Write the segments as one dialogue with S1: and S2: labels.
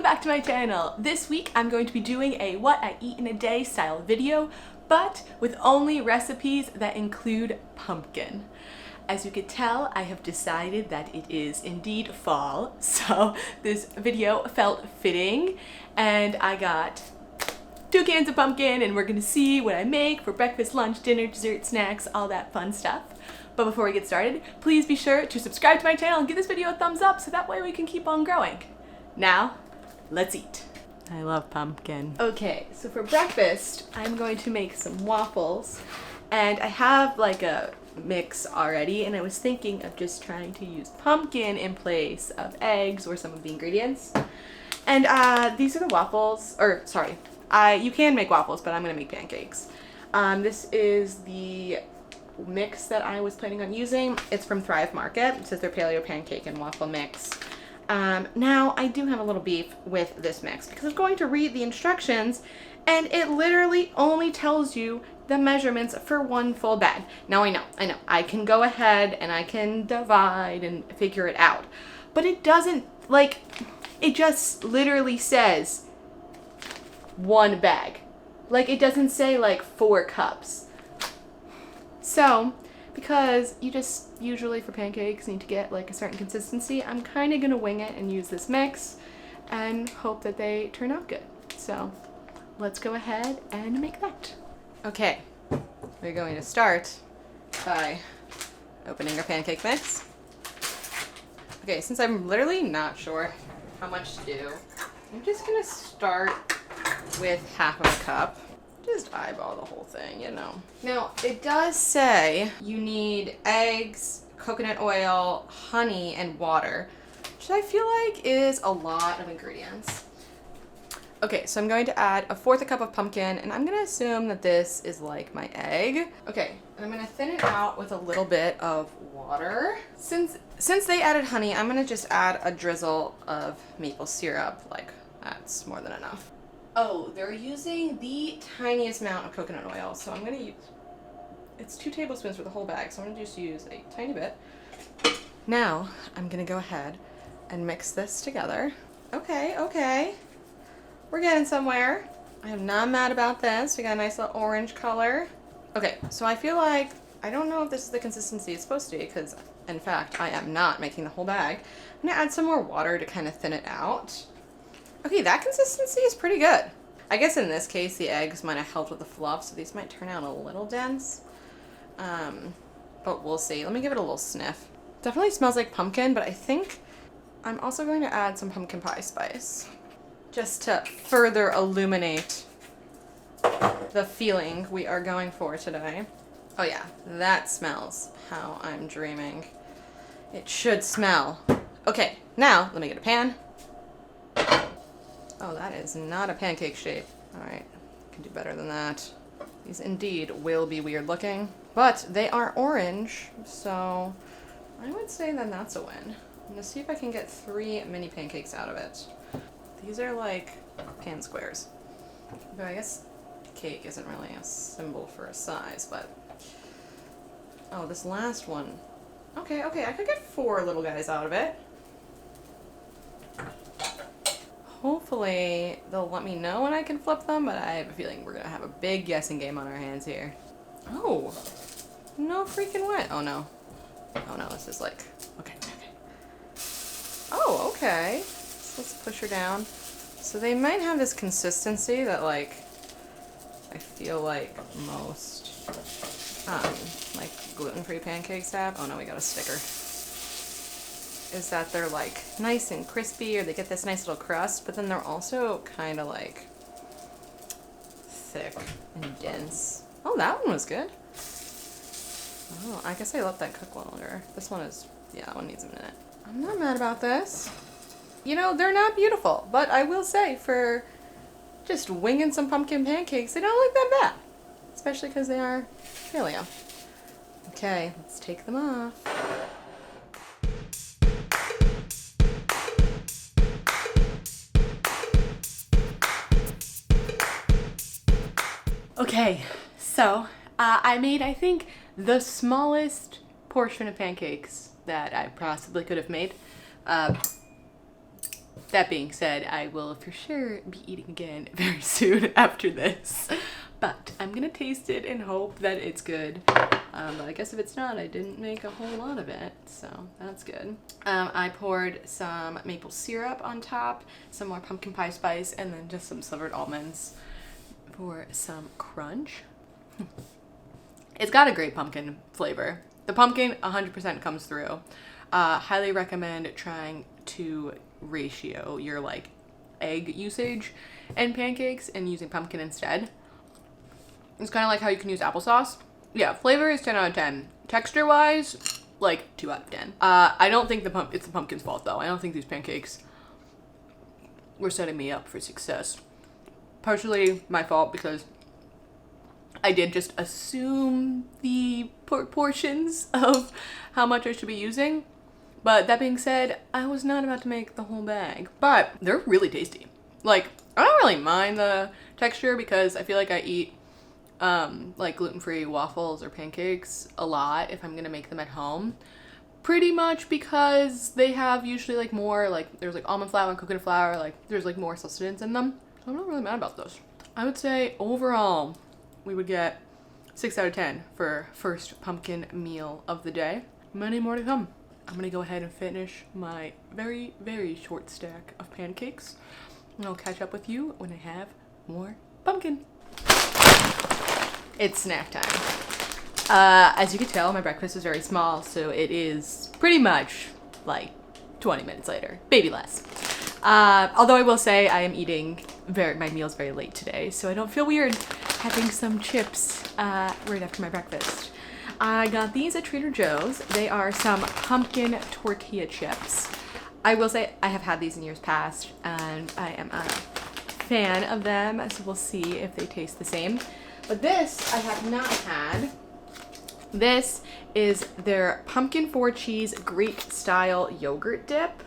S1: back to my channel. This week I'm going to be doing a what I eat in a day style video, but with only recipes that include pumpkin. As you could tell, I have decided that it is indeed fall, so this video felt fitting, and I got 2 cans of pumpkin and we're gonna see what I make for breakfast, lunch, dinner, dessert, snacks, all that fun stuff. But before we get started, please be sure to subscribe to my channel and give this video a thumbs up so that way we can keep on growing. Now, let's eat. I love pumpkin. Okay, so for breakfast, I'm going to make some waffles, and I have like a mix already, and I was thinking of just trying to use pumpkin in place of eggs or some of the ingredients. And these are the waffles, or sorry, you can make waffles, but I'm gonna make pancakes. This is the mix that I was planning on using. It's from Thrive Market. It says their paleo pancake and waffle mix. Now I do have a little beef with this mix because I was going to read the instructions and it literally only tells you the measurements for 1 full bag. Now I know, I can go ahead and I can divide and figure it out, but it doesn't, like, it just literally says 1 bag. Like, it doesn't say like 4 cups. So, because you just usually for pancakes need to get like a certain consistency, I'm kind of gonna wing it and use this mix and hope that they turn out good. So, let's go ahead and make that. Okay, we're going to start by opening our pancake mix. Okay, since I'm literally not sure how much to do, I'm just gonna start with half of a cup. Just eyeball the whole thing, you know. Now, it does say you need eggs, coconut oil, honey, and water, which I feel like is a lot of ingredients. Okay, so I'm going to add 1/4 cup of pumpkin, and I'm gonna assume that this is like my egg. Okay, and I'm gonna thin it out with a little bit of water. Since they added honey, I'm gonna just add a drizzle of maple syrup. Like, that's more than enough. Oh, they're using the tiniest amount of coconut oil, so I'm gonna use, it's 2 tablespoons for the whole bag, so I'm gonna just use a tiny bit. Now, I'm gonna go ahead and mix this together. Okay. We're getting somewhere. I am not mad about this. We got a nice little orange color. Okay, so I feel like, I don't know if this is the consistency it's supposed to be, because in fact, I am not making the whole bag. I'm gonna add some more water to kind of thin it out. Okay, that consistency is pretty good. I guess in this case, the eggs might have helped with the fluff, so these might turn out a little dense. But we'll see. Let me give it a little sniff. Definitely smells like pumpkin, but I think I'm also going to add some pumpkin pie spice, just to further illuminate the feeling we are going for today. Oh yeah, that smells how I'm dreaming. It should smell. Okay, now let me get a pan. Oh, that is not a pancake shape. Alright, can do better than that. These indeed will be weird looking, but they are orange, so I would say that that's a win. I'm gonna see if I can get 3 mini pancakes out of it. These are like pan squares. But I guess cake isn't really a symbol for a size, but... Oh, this last one. Okay, I could get 4 little guys out of it. Hopefully they'll let me know when I can flip them, but I have a feeling we're gonna have a big guessing game on our hands here. Oh, no freaking way. Oh no, this is like, okay. Oh, okay, so let's push her down. So they might have this consistency that, like, I feel like most like gluten-free pancakes have. Oh no, we got a sticker. Is that they're like nice and crispy, or they get this nice little crust, but then they're also kind of like thick and dense. Oh, that one was good. Oh, I guess I let that cook longer. This one is, yeah, that one needs a minute. I'm not mad about this. You know, they're not beautiful, but I will say for just winging some pumpkin pancakes, they don't look that bad, especially because they are paleo. Okay, let's take them off. Okay, so I made, I think, the smallest portion of pancakes that I possibly could have made. that being said, I will for sure be eating again very soon after this. But I'm gonna taste it and hope that it's good. But I guess if it's not, I didn't make a whole lot of it, so that's good. I poured some maple syrup on top, some more pumpkin pie spice, and then just some slivered almonds for some crunch. It's got a great pumpkin flavor. The pumpkin 100% comes through. Highly recommend trying to ratio your like egg usage in pancakes and using pumpkin instead. It's kind of like how you can use applesauce. Yeah, flavor is 10 out of 10. Texture wise, like 2 out of 10. I don't think it's the pumpkin's fault though. I don't think these pancakes were setting me up for success. Partially my fault because I did just assume the portions of how much I should be using. But that being said, I was not about to make the whole bag. But they're really tasty. Like, I don't really mind the texture because I feel like I eat like gluten-free waffles or pancakes a lot if I'm gonna make them at home. Pretty much because they have usually like more, like there's like almond flour and coconut flour, like there's like more sustenance in them. So I'm not really mad about those. I would say overall, we would get 6 out of 10 for first pumpkin meal of the day. Many more to come. I'm gonna go ahead and finish my very, very short stack of pancakes. And I'll catch up with you when I have more pumpkin. It's snack time. As you can tell, my breakfast is very small, so it is pretty much like 20 minutes later, maybe less. Although I will say I am eating my meals very late today, so I don't feel weird having some chips right after my breakfast. I got these at Trader Joe's. They are some pumpkin tortilla chips. I will say I have had these in years past, and I am a fan of them, so we'll see if they taste the same. But this I have not had. This is their pumpkin 4-cheese Greek-style yogurt dip.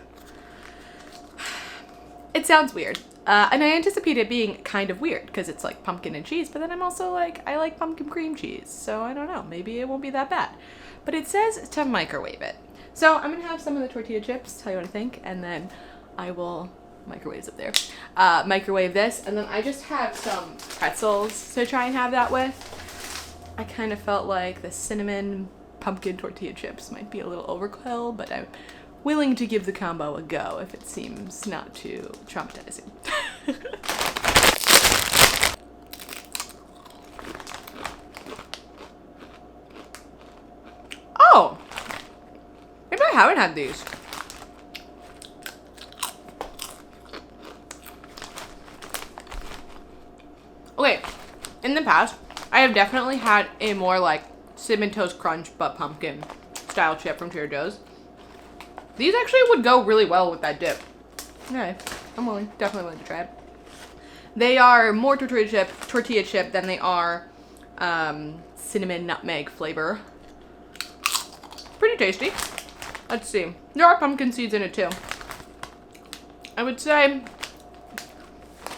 S1: It sounds weird. And I anticipate it being kind of weird because it's like pumpkin and cheese, but then I'm also like, I like pumpkin cream cheese. So I don't know, maybe it won't be that bad. But it says to microwave it. So I'm gonna have some of the tortilla chips, tell you what I think, and then I will microwaves up there. Microwave this, and then I just have some pretzels to try and have that with. I kind of felt like the cinnamon pumpkin tortilla chips might be a little overkill, but I'm willing to give the combo a go if it seems not too traumatizing. Oh! Maybe I haven't had these. Okay, in the past, I have definitely had a more like Cinnamon Toast Crunch but pumpkin style chip from Trader Joe's. These actually would go really well with that dip. Okay, I'm definitely willing to try it. They are more tortilla chip than they are cinnamon nutmeg flavor. Pretty tasty. Let's see. There are pumpkin seeds in it too. I would say,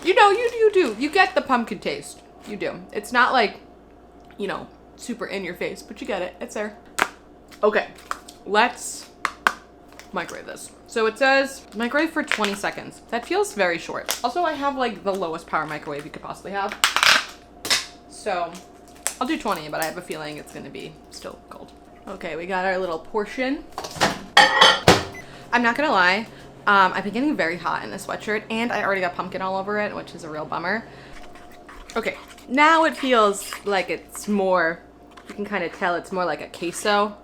S1: you know, you do. You get the pumpkin taste. You do. It's not like, you know, super in your face, but you get it. It's there. Okay, let's microwave this. So it says microwave for 20 seconds. That feels very short. Also, I have like the lowest power microwave you could possibly have. So I'll do 20, but I have a feeling it's gonna be still cold. Okay, we got our little portion. I'm not gonna lie, I've been getting very hot in this sweatshirt, and I already got pumpkin all over it, which is a real bummer. Okay, now it feels like it's more, you can kind of tell it's more like a queso,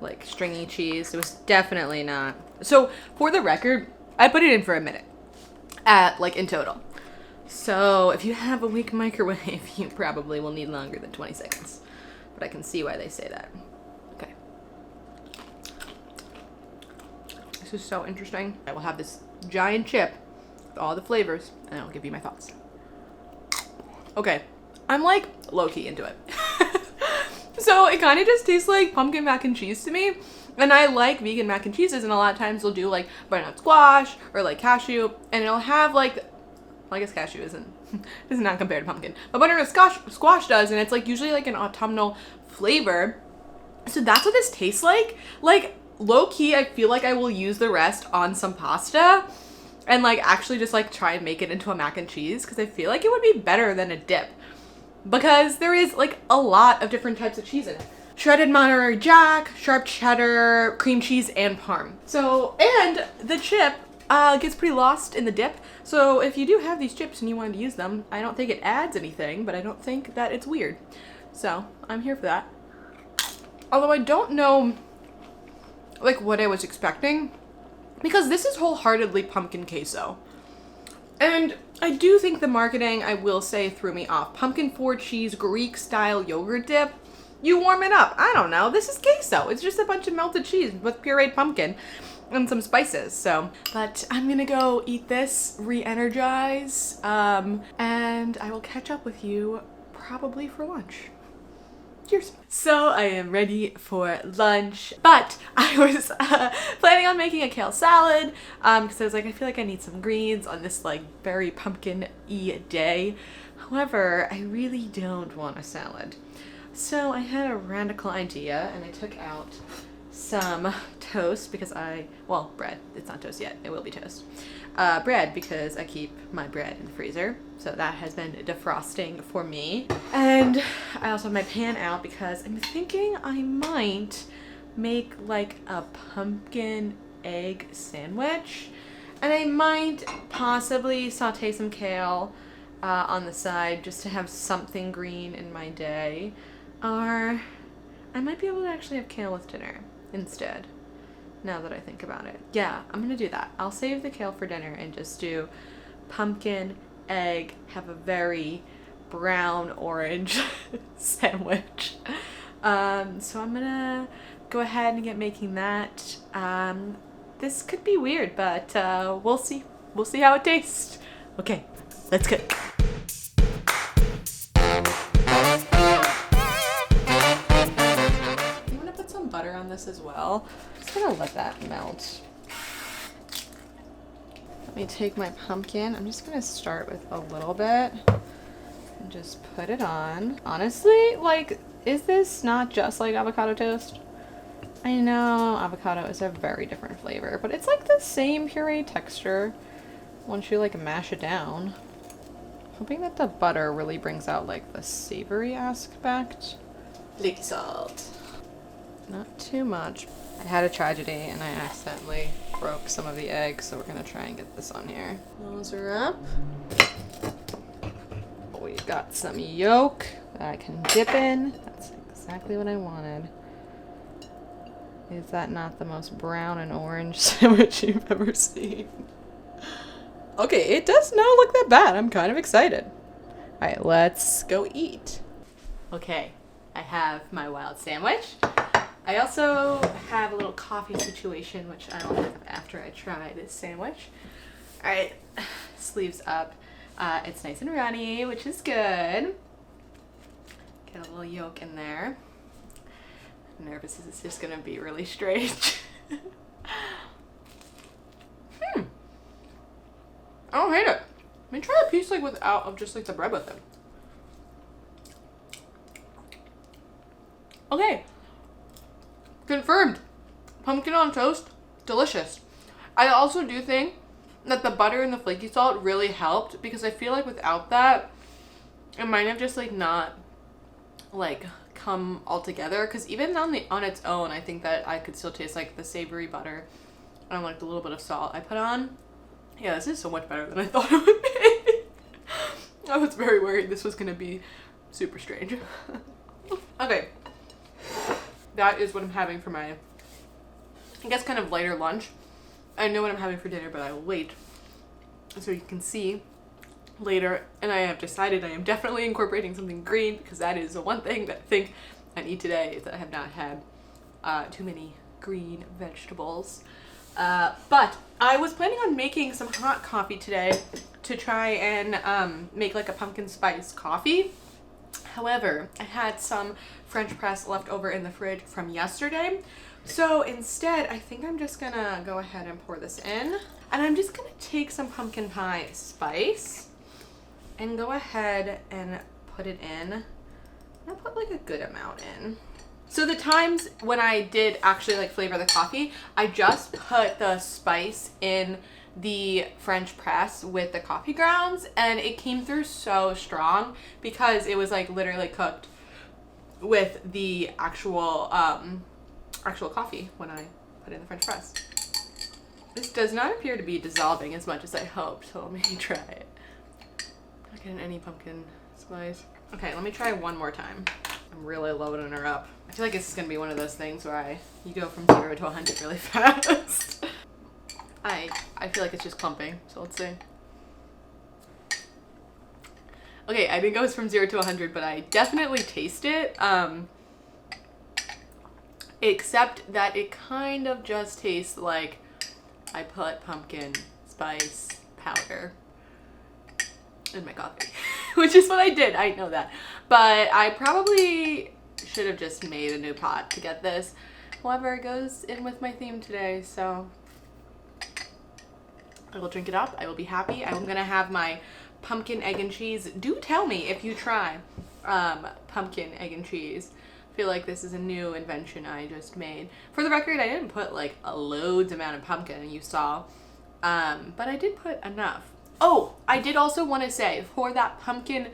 S1: like stringy cheese. It was definitely not. So for the record, I put it in for a minute, in total. So if you have a weak microwave, you probably will need longer than 20 seconds. But I can see why they say that. Okay. This is so interesting. I will have this giant chip with all the flavors, and I'll give you my thoughts. Okay, I'm like low-key into it. So it kind of just tastes like pumpkin mac and cheese to me. And I like vegan mac and cheeses, and a lot of times they'll do like butternut squash or like cashew, and it'll have like, well, I guess cashew is not compared to pumpkin, but butternut squash does, and it's like usually like an autumnal flavor. So that's what this tastes like. Like low key, I feel like I will use the rest on some pasta. and like actually just like try and make it into a mac and cheese, because I feel like it would be better than a dip, because there is like a lot of different types of cheese in it. Shredded Monterey Jack, sharp cheddar, cream cheese, and parm. So, and the chip gets pretty lost in the dip. So if you do have these chips and you want to use them, I don't think it adds anything, but I don't think that it's weird. So I'm here for that. Although I don't know like what I was expecting, because this is wholeheartedly pumpkin queso. And I do think the marketing, I will say, threw me off. Pumpkin 4 cheese Greek style yogurt dip. You warm it up. I don't know. This is queso. It's just a bunch of melted cheese with pureed pumpkin and some spices. So, but I'm gonna go eat this, re-energize, and I will catch up with you probably for lunch. Cheers. So I am ready for lunch, but I was planning on making a kale salad because I was like, I feel like I need some greens on this like very pumpkin-y day. However, I really don't want a salad. So I had a radical idea, and I took out some toast because well, bread. It's not toast yet. It will be toast. Bread, because I keep my bread in the freezer. So that has been defrosting for me. And I also have my pan out because I'm thinking I might make like a pumpkin egg sandwich. And I might possibly saute some kale on the side just to have something green in my day. Or I might be able to actually have kale with dinner instead, now that I think about it. Yeah, I'm gonna do that. I'll save the kale for dinner and just do pumpkin, egg, have a very brown orange sandwich. So I'm gonna go ahead and get making that. This could be weird, but we'll see. We'll see how it tastes. Okay, let's cook. Butter on this as well. Just gonna let that melt. Let me take my pumpkin. I'm just gonna start with a little bit and just put it on. Honestly, like, is this not just like avocado toast? I know avocado is a very different flavor, but it's like the same puree texture once you like mash it down. Hoping that the butter really brings out like the savory aspect. Lake salt. Not too much. I had a tragedy and I accidentally broke some of the eggs, so we're gonna try and get this on here. Those are up. We've got some yolk that I can dip in. That's exactly what I wanted. Is that not the most brown and orange sandwich you've ever seen? Okay, it does not look that bad. I'm kind of excited. Alright, let's go eat. Okay, I have my wild sandwich. I also have a little coffee situation, which I'll have after I try this sandwich. All right, sleeves up. It's nice and runny, which is good. Get a little yolk in there. I'm nervous it's just gonna be really strange. I don't hate it. Let me try a piece like without, of just like the bread with it. Okay. Confirmed. Pumpkin on toast, delicious. I also do think that the butter and the flaky salt really helped, because I feel like without that, it might have just like not like come all together. Because even on its own, I think that I could still taste like the savory butter and like the little bit of salt I put on. Yeah, this is so much better than I thought it would be. I was very worried this was gonna be super strange. Okay. That is what I'm having for my, I guess, kind of lighter lunch. I know what I'm having for dinner, but I will wait so you can see later. And I have decided I am definitely incorporating something green, because that is the one thing that I think I need today, is that I have not had too many green vegetables. But I was planning on making some hot coffee today to try and make like a pumpkin spice coffee. However, I had some French press left over in the fridge from yesterday. So instead, I think I'm just gonna go ahead and pour this in. And I'm just gonna take some pumpkin pie spice and go ahead and put it in. I'll put like a good amount in. So the times when I did actually like flavor the coffee, I just put the spice in the French press with the coffee grounds, and it came through so strong because it was like literally cooked with the actual coffee when I put it in the French press. This does not appear to be dissolving as much as I hoped, so let me try it. Not getting any pumpkin spice. Okay, let me try one more time. I'm really loading her up. I feel like this is gonna be one of those things where you go from 0 to 100 really fast. I feel like it's just clumping, so let's see. Okay, I think it goes from 0 to 100, but I definitely taste it. Except that it kind of just tastes like I put pumpkin spice powder in my coffee, which is what I did. I know that, but I probably should have just made a new pot to get this. However, it goes in with my theme today, so I will drink it up. I will be happy. I'm gonna have my pumpkin, egg, and cheese. Do tell me if you try pumpkin, egg, and cheese. I feel like this is a new invention I just made. For the record, I didn't put like a loads amount of pumpkin, you saw, but I did put enough. Oh, I did also want to say, for that pumpkin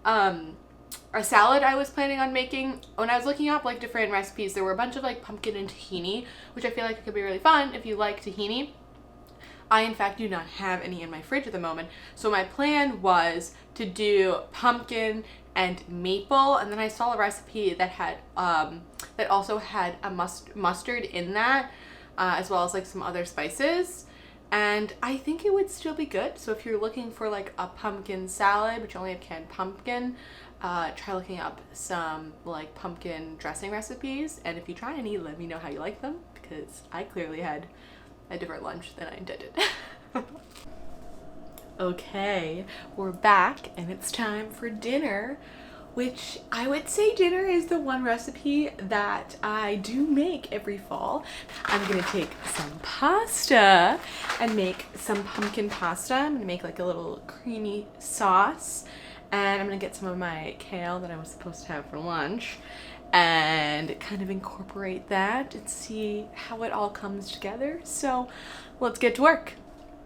S1: a salad I was planning on making, when I was looking up like different recipes, there were a bunch of like pumpkin and tahini, which I feel like it could be really fun if you like tahini. I, in fact, do not have any in my fridge at the moment, so my plan was to do pumpkin and maple, and then I saw a recipe that had that also had a mustard in that, as well as like some other spices, and I think it would still be good. So if you're looking for like a pumpkin salad, but you only have canned pumpkin, try looking up some like pumpkin dressing recipes, and if you try any, let me know how you like them, because I clearly had a different lunch than I intended. Okay, we're back and it's time for dinner, which I would say dinner is the one recipe that I do make every fall. I'm gonna take some pasta and make some pumpkin pasta. I'm gonna make like a little creamy sauce, and I'm gonna get some of my kale that I was supposed to have for lunch and kind of incorporate that and see how it all comes together. So let's get to work.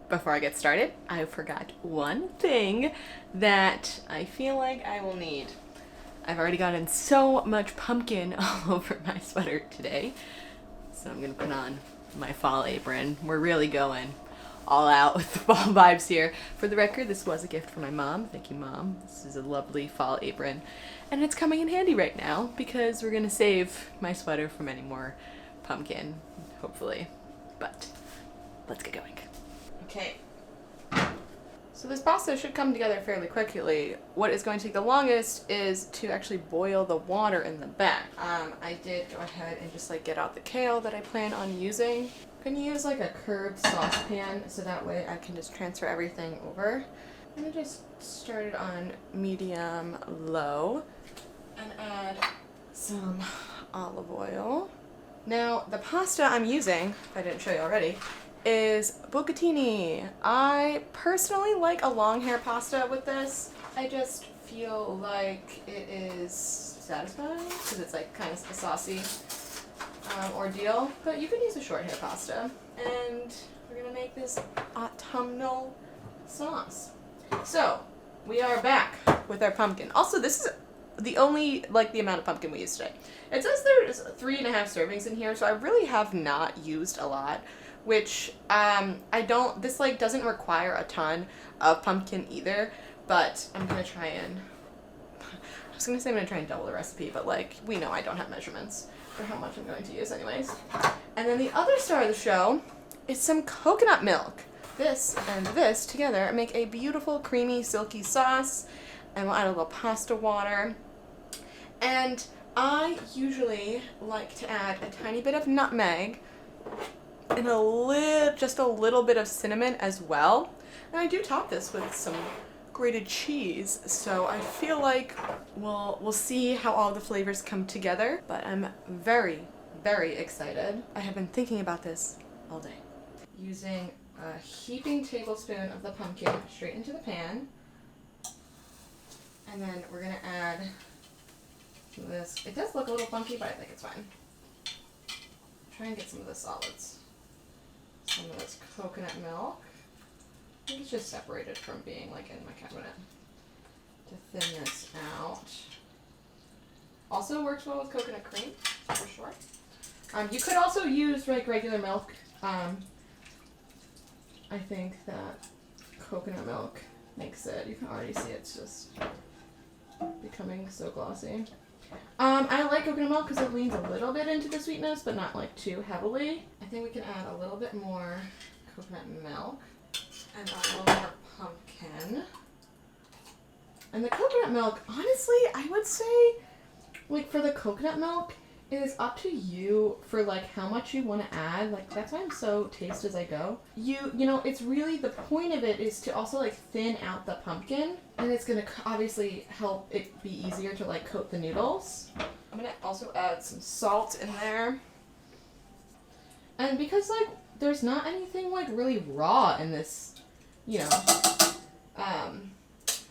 S1: Before I get started, I forgot one thing that I feel like I will need. I've already gotten so much pumpkin all over my sweater today, so I'm gonna put on my fall apron. We're really going all out with the fall vibes here. For the record, this was a gift from my mom. Thank you, Mom. This is a lovely fall apron, and it's coming in handy right now because we're gonna save my sweater from any more pumpkin, hopefully. But let's get going. Okay. So this pasta should come together fairly quickly. What is going to take the longest is to actually boil the water in the back. I did go ahead and just like get out the kale that I plan on using. I'm gonna use like a curved saucepan so that way I can just transfer everything over. I'm gonna just start it on medium low and add some olive oil. Now the pasta I'm using, if I didn't show you already, is bucatini. I personally like a long hair pasta with this. I just feel like it is satisfying because it's like kind of a saucy ordeal, but you could use a short hair pasta. And we're gonna make this autumnal sauce. So we are back with our pumpkin. Also, this is the only the amount of pumpkin we used today. It says there's 3.5 servings in here, so I really have not used a lot, which this doesn't require a ton of pumpkin either, but I'm gonna try and, I was gonna say I'm gonna try and double the recipe, but we know I don't have measurements for how much I'm going to use anyways. And then the other star of the show is some coconut milk. This and this together make a beautiful creamy silky sauce, and we'll add a little pasta water. And I usually like to add a tiny bit of nutmeg and just a little bit of cinnamon as well. And I do top this with some grated cheese, so I feel like we'll see how all the flavors come together. But I'm very, very excited. I have been thinking about this all day. Using a heaping tablespoon of the pumpkin straight into the pan. And then we're gonna add this. It does look a little funky, but I think it's fine. Try and get some of the solids. Some of this coconut milk. I think it's just separated from being like in my cabinet. To thin this out. Also works well with coconut cream, for sure. You could also use like regular milk. I think that coconut milk makes it. You can already see it's just becoming so glossy. I like coconut milk because it leans a little bit into the sweetness, but not like too heavily. I think we can add a little bit more coconut milk and a little more pumpkin. And the coconut milk, honestly, I would say, like for the coconut milk, it is up to you for like how much you want to add. Like that's why I'm so taste as I go. You know, it's really the point of it is to also like thin out the pumpkin, and it's gonna obviously help it be easier to like coat the noodles. I'm gonna also add some salt in there, and because like there's not anything like really raw in this, you know,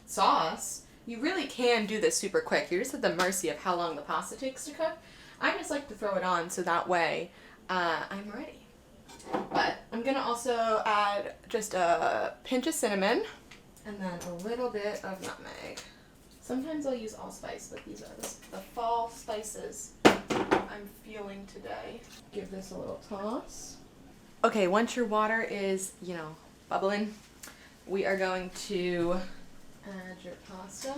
S1: sauce, you really can do this super quick. You're just at the mercy of how long the pasta takes to cook. I just like to throw it on so that way I'm ready. But I'm going to also add just a pinch of cinnamon and then a little bit of nutmeg. Sometimes I'll use allspice, but these are the fall spices I'm feeling today. Give this a little toss. Okay, once your water is, you know, bubbling, we are going to add your pasta.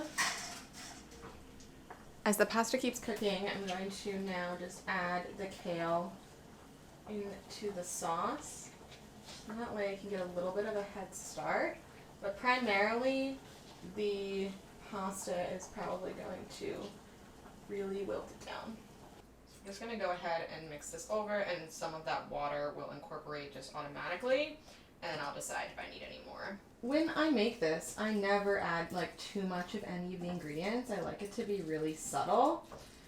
S1: As the pasta keeps cooking, I'm going to now just add the kale into the sauce. And that way I can get a little bit of a head start. But primarily, the pasta is probably going to really wilt it down. So I'm just going to go ahead and mix this over, and some of that water will incorporate just automatically, and I'll decide if I need any more. When I make this, I never add like too much of any of the ingredients. I like it to be really subtle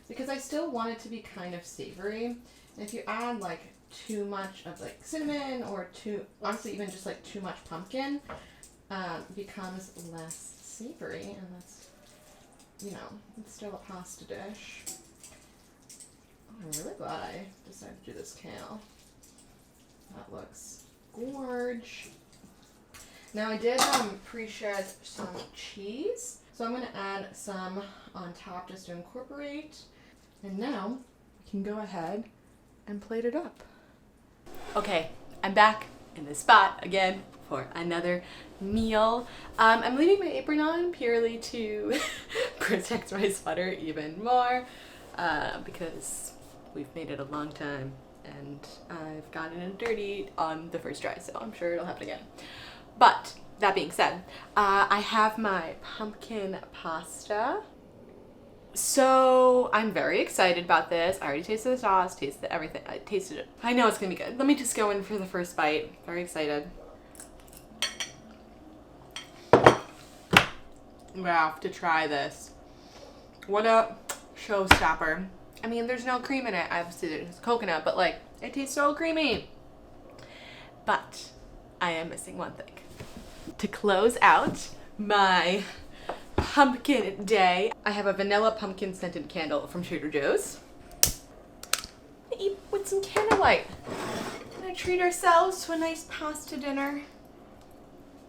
S1: because I still want it to be kind of savory. And if you add like too much of like cinnamon or honestly even just like too much pumpkin, becomes less savory, and that's, you know, it's still a pasta dish. I'm really glad I decided to do this kale. That looks gorge. Now I did pre-shred some cheese, so I'm going to add some on top just to incorporate. And now we can go ahead and plate it up. Okay, I'm back in the spot again for another meal. I'm leaving my apron on purely to protect my sweater even more because we've made it a long time and I've gotten it dirty on the first try, so I'm sure it'll happen again. But that being said, I have my pumpkin pasta. So I'm very excited about this. I already tasted the sauce, tasted everything. I tasted it. I know it's gonna be good. Let me just go in for the first bite. Very excited. I'm gonna have to try this. What a showstopper. I mean, there's no cream in it. Obviously, there's coconut, but like, it tastes so creamy. But I am missing one thing. To close out my pumpkin day, I have a vanilla pumpkin scented candle from Trader Joe's. Eat with some candlelight. Gonna treat ourselves to a nice pasta dinner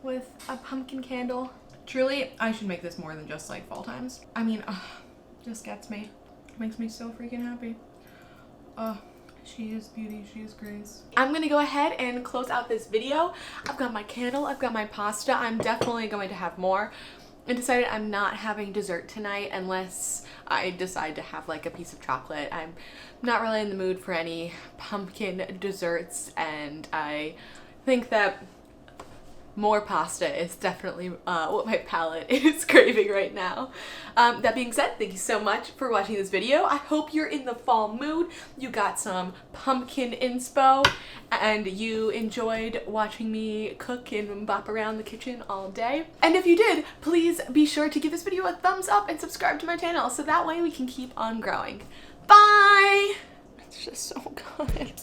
S1: with a pumpkin candle. Truly, I should make this more than just like fall times. I mean, just gets me. Makes me so freaking happy. She is beauty, she is grace. I'm gonna go ahead and close out this video. I've got my candle, I've got my pasta. I'm definitely going to have more. I decided I'm not having dessert tonight unless I decide to have like a piece of chocolate. I'm not really in the mood for any pumpkin desserts, and I think that more pasta is definitely what my palate is craving right now. That being said, thank you so much for watching this video. I hope you're in the fall mood, you got some pumpkin inspo, and you enjoyed watching me cook and bop around the kitchen all day. And if you did, please be sure to give this video a thumbs up and subscribe to my channel so that way we can keep on growing. Bye! It's just so good.